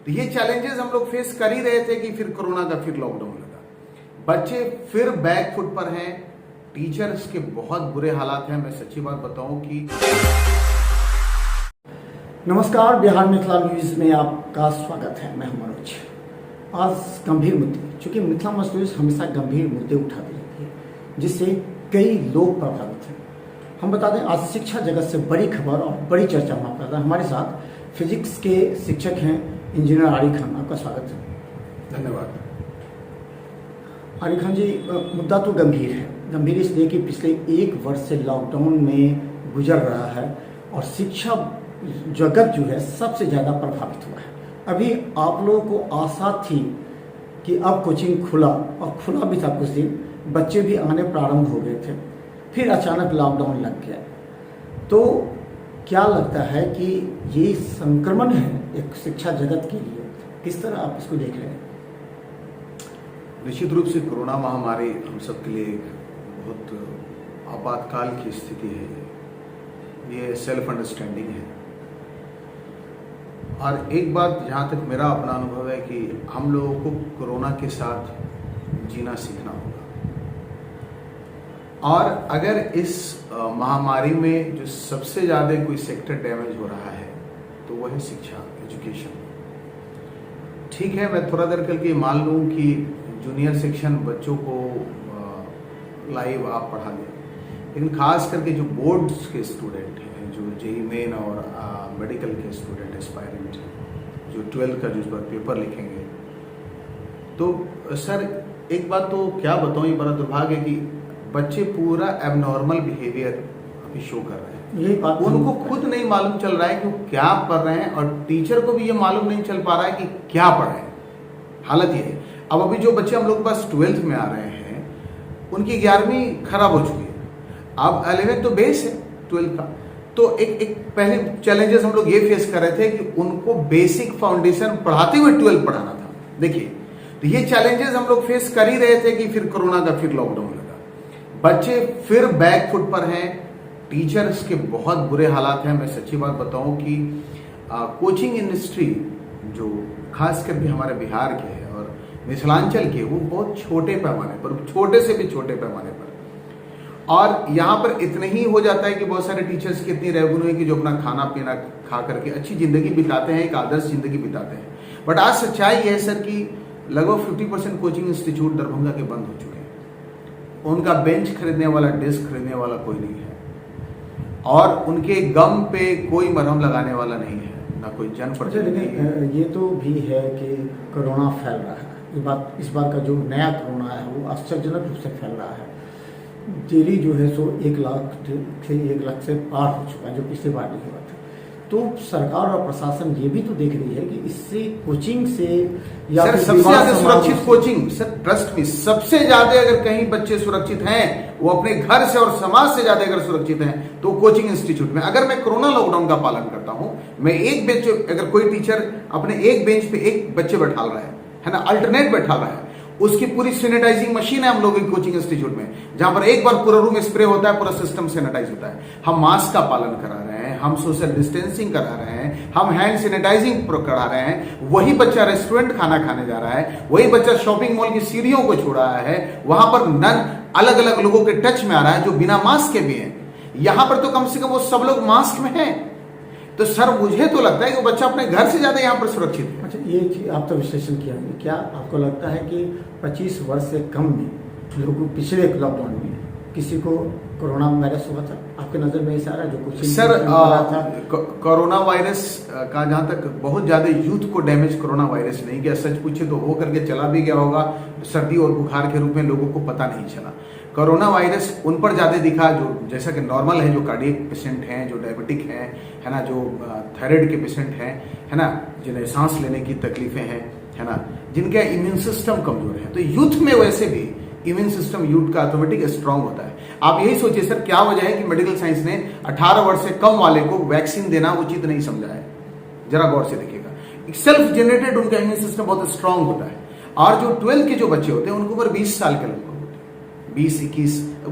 तो ये चैलेंजेस हम लोग फेस कर ही रहे थे कि फिर कोरोना का फिर लॉकडाउन लगा, बच्चे फिर बैक फुट पर हैं, टीचर्स के बहुत बुरे हालात हैं। मैं सच्ची बात बताऊं कि नमस्कार, बिहार मिथिला न्यूज में आपका स्वागत है। मैं हूं मनोज। आज गंभीर मुद्दे, चूंकि मिथिला न्यूज हमेशा गंभीर मुद्दे उठाती रहती है जिससे कई लोग प्रभावित हैं। हम बता दें, आज शिक्षा जगत से बड़ी खबर और बड़ी चर्चा हम कर रहे हैं। हमारे साथ फिजिक्स के शिक्षक हैं इंजीनियर आरिफ खान, आपका स्वागत है। धन्यवाद। आरिफ खान जी, मुद्दा तो गंभीर है। गंभीर इसलिए कि पिछले एक वर्ष से लॉकडाउन में गुजर रहा है और शिक्षा जगत जो है सबसे ज़्यादा प्रभावित हुआ है। अभी आप लोगों को आशा थी कि अब कोचिंग खुला, और खुला भी था कुछ दिन, बच्चे भी आने प्रारंभ हो गए थे, फिर अचानक लॉकडाउन लग गया। तो क्या लगता है कि ये संक्रमण है एक शिक्षा जगत के लिए, किस तरह आप इसको देख रहे हैं? निश्चित रूप से कोरोना महामारी हम सब के लिए एक बहुत आपातकाल की स्थिति है। ये सेल्फ अंडरस्टैंडिंग है। और एक बात जहाँ तक मेरा अपना अनुभव है कि हम लोगों को कोरोना के साथ जीना सीखना होगा। और अगर इस महामारी में जो सबसे ज़्यादा कोई सेक्टर डैमेज हो रहा है तो वह है शिक्षा, एजुकेशन। ठीक है, मैं थोड़ा देर करके मान लूँ कि जूनियर सेक्शन बच्चों को लाइव आप पढ़ा दें, लेकिन खास करके जो बोर्ड्स के स्टूडेंट हैं, जो जेईई मेन और मेडिकल के स्टूडेंट एस्पायरेंट, जो 12th का जो इस बार पेपर लिखेंगे, तो सर एक बात तो क्या बताऊं, ये बड़ा दुर्भाग्य है कि बच्चे पूरा एबनॉर्मल बिहेवियर अभी शो कर रहे हैं। यही बात उनको खुद नहीं मालूम चल रहा है कि वो क्या पढ़ रहे हैं, और टीचर को भी ये मालूम नहीं चल पा रहा है कि क्या पढ़ रहे हैं। हालत ये है। अब अभी जो बच्चे हम लोग के पास 12th में आ रहे हैं, उनकी 11वीं खराब हो चुकी है। अब 11th तो बेस है 12th का। तो एक पहले चैलेंजेस हम लोग ये फेस कर रहे थे कि उनको बेसिक फाउंडेशन पढ़ाते हुए 12th पढ़ाना था। देखिए, तो ये चैलेंजेस हम लोग फेस कर ही रहे थे कि फिर कोरोना का फिर लॉकडाउन लगा, बच्चे फिर बैक फुट पर हैं, टीचर्स के बहुत बुरे हालात हैं। मैं सच्ची बात बताऊं कि कोचिंग इंडस्ट्री जो खास करके हमारे बिहार के है और मिथिलांचल के, वो बहुत छोटे पैमाने पर, छोटे से भी छोटे पैमाने पर, और यहाँ पर इतने ही हो जाता है कि बहुत सारे टीचर्स की इतनी रेवेन्यू है कि जो अपना खाना पीना खा करके अच्छी जिंदगी बिताते हैं, एक आदर्श जिंदगी बिताते हैं। बट आज सच्चाई यह है सर कि लगभग 50% कोचिंग इंस्टीट्यूट दरभंगा के बंद हो चुके हैं। उनका बेंच खरीदने वाला, डेस्क खरीदने वाला कोई नहीं है, और उनके गम पे कोई मरहम लगाने वाला नहीं है, ना कोई जनप्रतिनिधि। ये तो भी है कि कोरोना फैल रहा है। इस बार का जो नया कोरोना है वो आश्चर्यजनक रूप से फैल रहा है। डेली जो है सो 1 लाख से पार हो चुका है, जो पिछली बार नहीं हुआ था। तो सरकार और प्रशासन ये भी तो देख रही है कि इससे कोचिंग से या सर सबसे ज्यादा सुरक्षित कोचिंग, सर ट्रस्ट में सबसे ज्यादा अगर कहीं बच्चे सुरक्षित हैं, वो अपने घर से और समाज से ज्यादा अगर सुरक्षित हैं तो कोचिंग इंस्टीट्यूट में। अगर मैं कोरोना लॉकडाउन का पालन करता हूं, मैं एक बेंच, अगर कोई टीचर अपने एक बेंच पे एक बच्चे बैठा रहा है ना, अल्टरनेट बैठा रहा है, उसकी पूरी सैनिटाइजिंग मशीन है हम लोगों की कोचिंग इंस्टीट्यूट में, जहां पर एक बार पूरा रूम स्प्रे होता है, पूरा सिस्टम सैनिटाइज होता है। हम मास्क का पालन करा रहे हैं, हम सोशल डिस्टेंसिंग करा रहे हैं, हम हैंड सैनिटाइजिंग करा रहे हैं। वही बच्चा रेस्टोरेंट खाना खाने जा रहा है, वही बच्चा शॉपिंग मॉल की सीढ़ियों को छू रहा है, वहां पर नन अलग अलग लोगों के टच में आ रहा है जो बिना मास्क के भी हैं। यहां पर तो कम से कम वो सब लोग मास्क में हैं। तो सर मुझे तो लगता है कि वो बच्चा अपने घर से ज्यादा यहाँ पर सुरक्षित है। अच्छा, ये आप तो विश्लेषण किया है, क्या आपको लगता है कि 25 वर्ष से कम में लोगों, पिछले लॉकडाउन में किसी को कोरोना वायरस हुआ था? आपके नजर में ऐसा आ रहा है? जो कुछ सर कोरोना वायरस का जहाँ तक बहुत ज्यादा यूथ को डैमेज कोरोना वायरस नहीं किया। सच पूछे तो हो करके चला भी गया होगा, सर्दी और बुखार के रूप में लोगों को पता नहीं चला। कोरोना वायरस उन पर ज्यादा दिखा जो जैसा कि नॉर्मल है, जो कार्डियक पेशेंट हैं, जो डायबिटिक हैं, है ना, जो थायराइड के पेशेंट हैं, है ना, जिन्हें सांस लेने की तकलीफें हैं, है ना, जिनका इम्यून सिस्टम कमजोर है। तो यूथ में वैसे भी इम्यून सिस्टम यूथ का ऑटोमेटिक स्ट्रांग होता है। आप यही सोचिए सर, क्या वजह है कि मेडिकल साइंस ने 18 वर्ष से कम वाले को वैक्सीन देना उचित नहीं समझा है? जरा गौर से देखिएगा। सेल्फ जनरेटेड उनका इम्यून सिस्टम बहुत स्ट्रांग होता है। और जो 12th के जो बच्चे होते हैं उनके ऊपर 20 साल के लगभग होते हैं,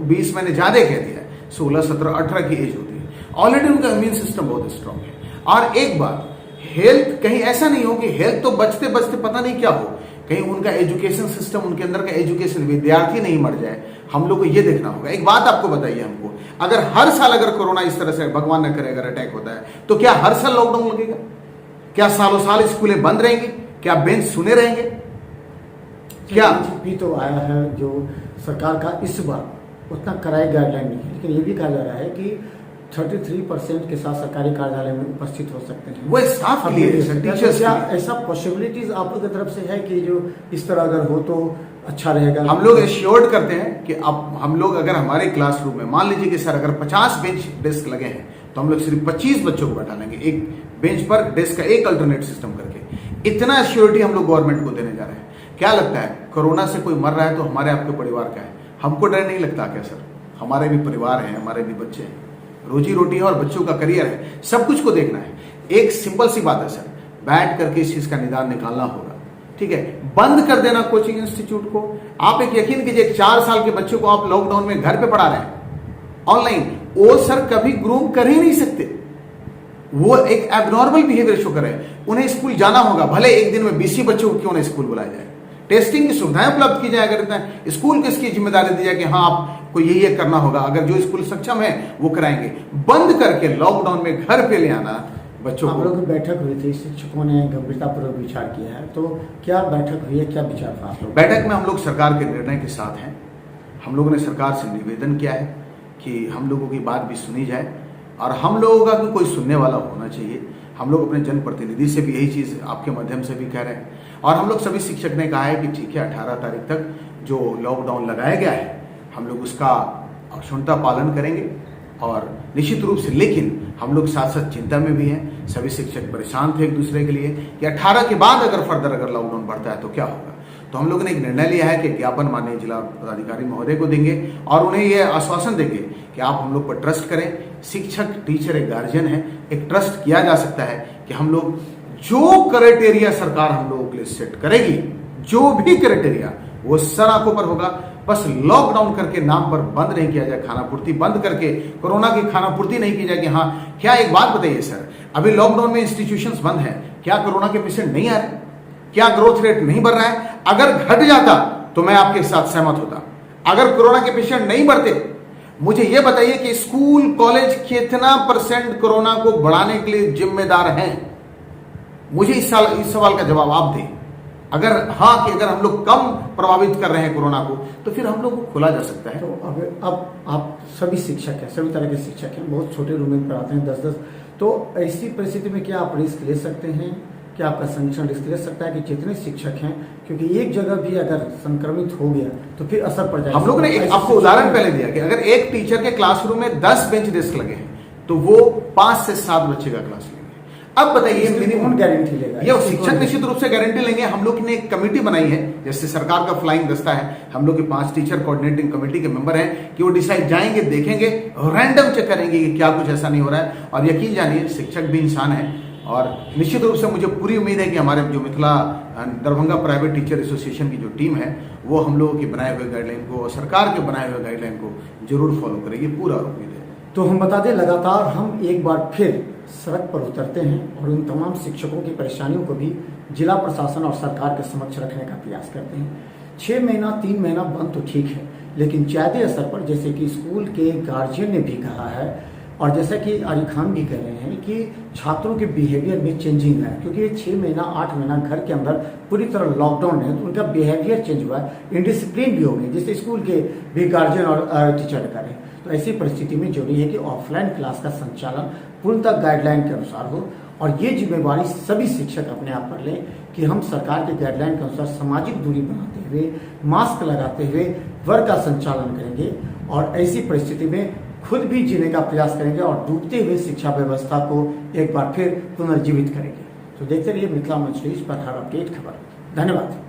20 मैंने ज्यादा कह दिया, 16, 17, 18 की एज होती है। ऑलरेडी उनका इम्यून सिस्टम बहुत स्ट्रांग है। और एक बात हेल्थ कहीं ऐसा नहीं हो कि हेल्थ तो बचते बचते पता नहीं क्या हो, कहीं उनका एजुकेशन सिस्टम, उनके अंदर का एजुकेशन, विद्यार्थी नहीं मर जाए। हम लोग को ये देखना होगा। एक बात आपको बताइए हमको, अगर हर साल अगर कोरोना इस तरह से भगवान न करे अगर अटैक होता है तो क्या हर साल लॉकडाउन लगेगा? क्या सालों साल स्कूलें बंद रहेंगी? क्या बेंच सुने रहेंगे? क्या भी तो आया है जो सरकार का इस बार उतना कराई गाइडलाइन नहीं है, लेकिन ये भी कहा जा रहा है कि 33% के साथ सरकारी कार्यालय में उपस्थित हो सकते हैं। वो साफ क्लियर है सर, टीचर्स क्या ऐसा पॉसिबिलिटीज आप लोग की तरफ से है कि जो इस तरह अगर हो तो अच्छा रहेगा? हम लोग एश्योर्ड करते हैं कि अब हम लोग अगर हमारे क्लासरूम में मान लीजिए कि सर अगर 50 बेंच डेस्क लगे हैं तो हम लोग सिर्फ 25 बच्चों को बैठा लेंगे, एक बेंच पर डेस्क का एक अल्टरनेट सिस्टम करके। इतना एश्योरिटी हम लोग गवर्नमेंट को देने जा रहे हैं। क्या लगता है कोरोना से कोई मर रहा है तो हमारे आपके परिवार का है, हमको डर नहीं लगता क्या सर? हमारे भी परिवार हैं, हमारे भी बच्चे हैं, रोजी रोटी है और बच्चों का करियर है, सब कुछ को देखना है। एक सिंपल सी बात है सर, बैठ करके इस चीज का निदान निकालना होगा, ठीक है? बंद कर देना कोचिंग इंस्टीट्यूट को। आप एक यकीन कीजिए 4 साल के बच्चों को आप लॉकडाउन में घर पे पढ़ा रहे हैं ऑनलाइन, वो सर कभी ग्रूम कर ही नहीं सकते, वो एक एबनॉर्मल बिहेवियर शो करे। उन्हें स्कूल जाना होगा, भले एक दिन में 20 बच्चों को क्यों ना स्कूल बुलाया जाए, टेस्टिंग की सुविधाएं उपलब्ध की जाए, अगर इतना स्कूल को इसकी जिम्मेदारी दी जाए कि हाँ आपको ये करना होगा, अगर जो स्कूल सक्षम है वो कराएंगे। बंद करके लॉकडाउन में घर पे ले आना बच्चों को। हम लोग की बैठक हुई थी, शिक्षकों ने गंभीरतापूर्वक विचार किया है, तो क्या बैठक हुई है, क्या विचार था आप लोग? बैठक में हम लोग सरकार के निर्णय के साथ हैं। हम लोगों ने सरकार से निवेदन किया है कि हम लोगों की बात भी सुनी जाए और हम लोगों का भी कोई सुनने वाला होना चाहिए। हम लोग अपने जनप्रतिनिधि से भी यही चीज आपके माध्यम से भी कह रहे हैं और हम लोग सभी शिक्षक ने कहा है कि ठीक है 18 तारीख तक जो लॉकडाउन लगाया गया है हम लोग उसका अक्षुण्णता पालन करेंगे और निश्चित रूप से, लेकिन हम लोग साथ साथ चिंता में भी हैं। सभी शिक्षक परेशान थे एक दूसरे के लिए कि 18 के बाद अगर फर्दर अगर लॉकडाउन बढ़ता है तो क्या होगा। तो हम लोगों ने एक निर्णय लिया है कि ज्ञापन माननीय जिला पदाधिकारी महोदय को देंगे और उन्हें यह आश्वासन देंगे कि आप हम लोग पर ट्रस्ट करें। शिक्षक, टीचर एक गार्जियन है, एक ट्रस्ट किया जा सकता है कि हम लोग जो क्राइटेरिया सरकार हम लोगों के लिए सेट करेगी, जो भी क्राइटेरिया वो सर आंखों पर होगा। बस लॉकडाउन करके नाम पर बंद नहीं किया जाए, खाना पूर्ति बंद करके कोरोना की खाना पूर्ति नहीं की जाए कि हाँ। क्या एक बात बताइए सर, अभी लॉकडाउन में इंस्टीट्यूशंस बंद हैं, क्या कोरोना के पेशेंट नहीं आ रहे? क्या ग्रोथ रेट नहीं बढ़ रहा है? अगर घट जाता तो मैं आपके साथ सहमत होता। अगर कोरोना के पेशेंट नहीं बढ़ते, मुझे यह बताइए कि स्कूल कॉलेज कितना % कोरोना को बढ़ाने के लिए जिम्मेदार हैं? मुझे इस सवाल का जवाब आप दें। अगर हाँ कि अगर हम लोग कम प्रभावित कर रहे हैं कोरोना को तो फिर हम लोग को खोला जा सकता है। तो अब आप सभी शिक्षक हैं, सभी तरह के शिक्षक हैं, बहुत छोटे रूम में पढ़ाते हैं 10-10, तो ऐसी परिस्थिति में क्या आप रिस्क ले सकते हैं? क्या आपका संगठन रिस्क ले सकता है कि जितने शिक्षक हैं, क्योंकि एक जगह भी अगर संक्रमित हो गया तो फिर असर पड़ जाएगा। हम लोग ने एक आपको उदाहरण पहले दिया कि अगर एक टीचर के क्लासरूम में 10 बेंच डेस्क लगे हैं तो वो 5 से 7 बच्चे का क्लास लेंगे। अब बताइए मिनिमम गारंटी लेगा? ये शिक्षक निश्चित रूप से गारंटी लेंगे। हम लोग ने एक कमेटी बनाई है, जैसे सरकार का फ्लाइंग दस्ता है, हम लोग के 5 टीचर कोऑर्डिनेटिंग कमेटी के मेंबर हैं कि वो डिसाइड जाएंगे, देखेंगे, रैंडम चेक करेंगे कि क्या कुछ ऐसा नहीं हो रहा है। और यकीन जानिए शिक्षक भी इंसान है और निश्चित रूप से मुझे पूरी उम्मीद है कि हमारे जो Mithila Darbhanga private teacher association की जो टीम है वो हम लोगों के बनाए हुए गाइडलाइन को और सरकार के बनाए हुए गाइडलाइन को जरूर फॉलो करेगी, पूरा उम्मीद है। तो हम बता दें, लगातार हम एक बार फिर सड़क पर उतरते हैं और उन तमाम शिक्षकों की परेशानियों को भी जिला प्रशासन और सरकार के समक्ष रखने का प्रयास करते हैं। 6 महीना 3 महीना बंद तो ठीक है, लेकिन ज़्यादा स्तर पर जैसे कि स्कूल के गार्जियन ने भी कहा है और जैसा कि आरिफ खान भी कह रहे हैं कि छात्रों के बिहेवियर में चेंजिंग है, क्योंकि 6 महीना 8 महीना घर के अंदर पूरी तरह लॉकडाउन है तो उनका बिहेवियर चेंज हुआ है, इनडिसिप्लिन भी हो गई, जैसे स्कूल के भी गार्जियन और टीचर करें। तो ऐसी परिस्थिति में जरूरी है कि ऑफलाइन क्लास का संचालन पूर्णतः गाइडलाइन के अनुसार हो और ये जिम्मेवारी सभी शिक्षक अपने आप पर लें कि हम सरकार के गाइडलाइन के अनुसार सामाजिक दूरी बनाते हुए, मास्क लगाते हुए वर्ग का संचालन करेंगे और ऐसी परिस्थिति में खुद भी जीने का प्रयास करेंगे और डूबते हुए शिक्षा व्यवस्था को एक बार फिर पुनर्जीवित करेंगे। तो देखते रहिए मिथिला मंच न्यूज पर हर अपडेट खबर। धन्यवाद।